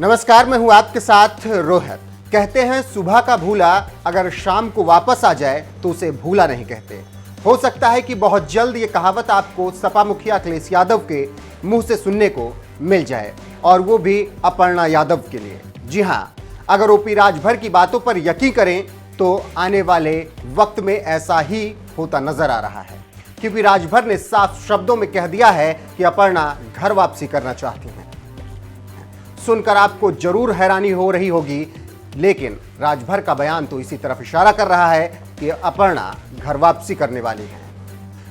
नमस्कार, मैं हूं आपके साथ रोहित। कहते हैं सुबह का भूला अगर शाम को वापस आ जाए तो उसे भूला नहीं कहते। हो सकता है कि बहुत जल्द ये कहावत आपको सपा मुखिया अखिलेश यादव के मुंह से सुनने को मिल जाए, और वो भी अपर्णा यादव के लिए। जी हां, अगर ओपी राजभर की बातों पर यकीन करें तो आने वाले वक्त में ऐसा ही होता नजर आ रहा है, क्योंकि राजभर ने साफ शब्दों में कह दिया है कि अपर्णा घर वापसी करना चाहती हैं। सुनकर आपको जरूर हैरानी हो रही होगी, लेकिन राजभर का बयान तो इसी तरफ इशारा कर रहा है कि अपर्णा घर वापसी करने वाली है।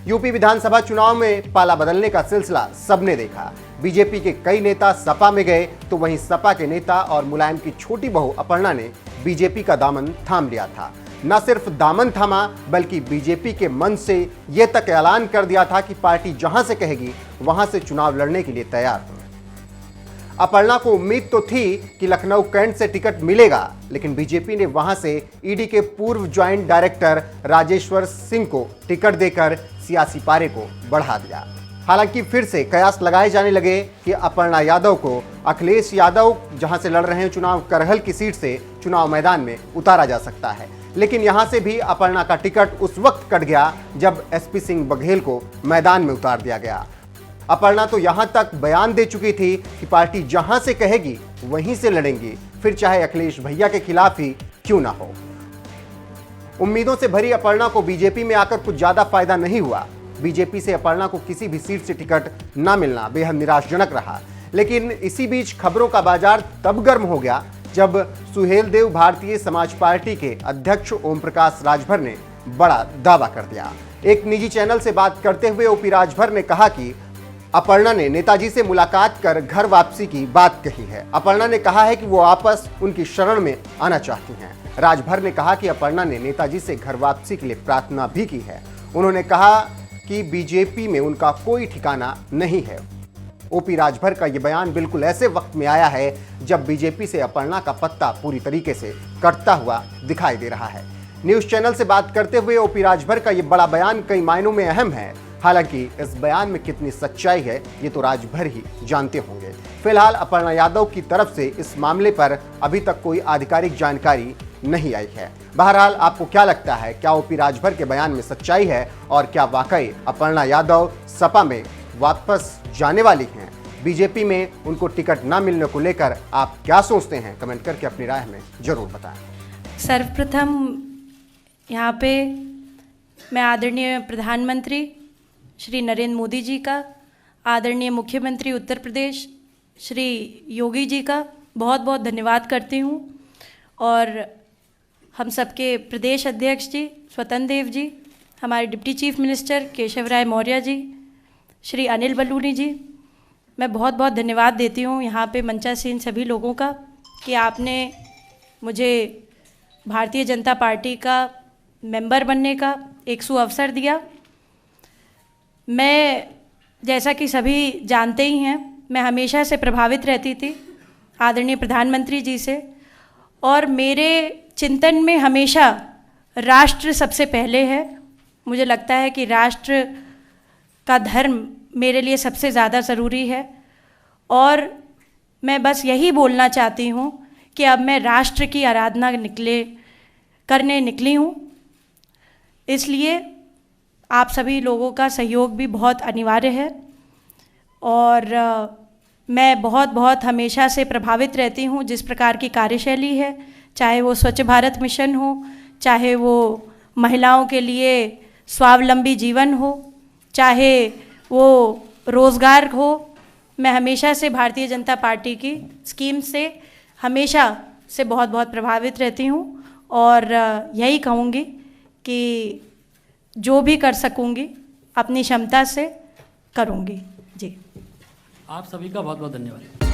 यूपी विधानसभा चुनाव में पाला बदलने का सिलसिला सबने देखा। बीजेपी के कई नेता सपा में गए तो वहीं सपा के नेता और मुलायम की छोटी बहू अपर्णा ने बीजेपी का दामन थाम लिया था। न सिर्फ दामन थामा, बल्कि बीजेपी के मन से यह तक ऐलान कर दिया था कि पार्टी जहां से कहेगी वहां से चुनाव लड़ने के लिए तैयार है। अपर्णा को उम्मीद तो थी कि लखनऊ कैंट से टिकट मिलेगा, लेकिन बीजेपी ने वहां से ईडी के पूर्व ज्वाइंट डायरेक्टर राजेश्वर सिंह को टिकट देकर सियासी पारे को बढ़ा दिया। हालांकि फिर से कयास लगाए जाने लगे कि अपर्णा यादव को अखिलेश यादव जहां से लड़ रहे हैं चुनाव करहल की सीट से चुनाव मैदान में उतारा जा सकता है। लेकिन यहां से भी अपर्णा का टिकट उस वक्त कट गया जब एसपी सिंह बघेल को मैदान में उतार दिया गया। अपर्णा तो यहां तक बयान दे चुकी थी कि पार्टी जहां से कहेगी वहीं से लड़ेंगी, फिर चाहे अखिलेश भैया के खिलाफ ही क्यों ना हो। उम्मीदों से भरी अपर्णा को बीजेपी में आकर कुछ ज्यादा फायदा नहीं हुआ। बीजेपी से अपर्णा को किसी भी सीट से टिकट ना मिलना बेहद निराशाजनक रहा। लेकिन इसी बीच खबरों का बाजार तब गर्म हो गया जब सुहेलदेव भारतीय समाज पार्टी के अध्यक्ष ओम प्रकाश राजभर ने बड़ा दावा कर दिया। एक निजी चैनल से बात करते हुए ओपी राजभर ने कहा कि अपर्णा ने नेताजी से मुलाकात कर घर वापसी की बात कही है। अपर्णा ने कहा है कि वो वापस उनकी शरण में आना चाहती हैं। राजभर ने कहा कि अपर्णा ने नेताजी से घर वापसी के लिए प्रार्थना भी की है। उन्होंने कहा कि बीजेपी में उनका कोई ठिकाना नहीं है। ओपी राजभर का यह बयान बिल्कुल ऐसे वक्त में आया है जब बीजेपी से अपर्णा का पत्ता पूरी तरीके से कटता हुआ दिखाई दे रहा है। न्यूज चैनल से बात करते हुए ओपी राजभर का यह बड़ा बयान कई मायनों में अहम है। हालांकि इस बयान में कितनी सच्चाई है ये तो राजभर ही जानते होंगे। फिलहाल अपर्णा यादव की तरफ से इस मामले पर अभी तक कोई आधिकारिक जानकारी नहीं आई है। बहरहाल आपको क्या लगता है, क्या ओपी राजभर के बयान में सच्चाई है और क्या वाकई अपर्णा यादव सपा में वापस जाने वाली हैं? बीजेपी में उनको टिकट ना मिलने को लेकर आप क्या सोचते हैं? कमेंट करके अपनी राय हमें जरूर बताएं। सर्वप्रथम यहाँ पे मैं आदरणीय प्रधानमंत्री श्री नरेंद्र मोदी जी का, आदरणीय मुख्यमंत्री उत्तर प्रदेश श्री योगी जी का बहुत बहुत धन्यवाद करती हूँ, और हम सबके प्रदेश अध्यक्ष जी स्वतंत्र देव जी, हमारे डिप्टी चीफ मिनिस्टर केशव राय मौर्य जी, श्री अनिल बलूनी जी, मैं बहुत बहुत धन्यवाद देती हूँ यहाँ पे मंचासीन सभी लोगों का कि आपने मुझे भारतीय जनता पार्टी का मेंबर बनने का एक सुअवसर दिया। मैं, जैसा कि सभी जानते ही हैं, मैं हमेशा से प्रभावित रहती थी आदरणीय प्रधानमंत्री जी से, और मेरे चिंतन में हमेशा राष्ट्र सबसे पहले है। मुझे लगता है कि राष्ट्र का धर्म मेरे लिए सबसे ज़्यादा ज़रूरी है, और मैं बस यही बोलना चाहती हूँ कि अब मैं राष्ट्र की आराधना करने निकली हूँ। इसलिए आप सभी लोगों का सहयोग भी बहुत अनिवार्य है, और मैं बहुत बहुत हमेशा से प्रभावित रहती हूँ जिस प्रकार की कार्यशैली है, चाहे वो स्वच्छ भारत मिशन हो, चाहे वो महिलाओं के लिए स्वावलंबी जीवन हो, चाहे वो रोज़गार हो। मैं हमेशा से भारतीय जनता पार्टी की स्कीम से हमेशा से बहुत बहुत प्रभावित रहती हूँ, और यही कहूँगी कि जो भी कर सकूंगी अपनी क्षमता से करूंगी। जी, आप सभी का बहुत बहुत धन्यवाद।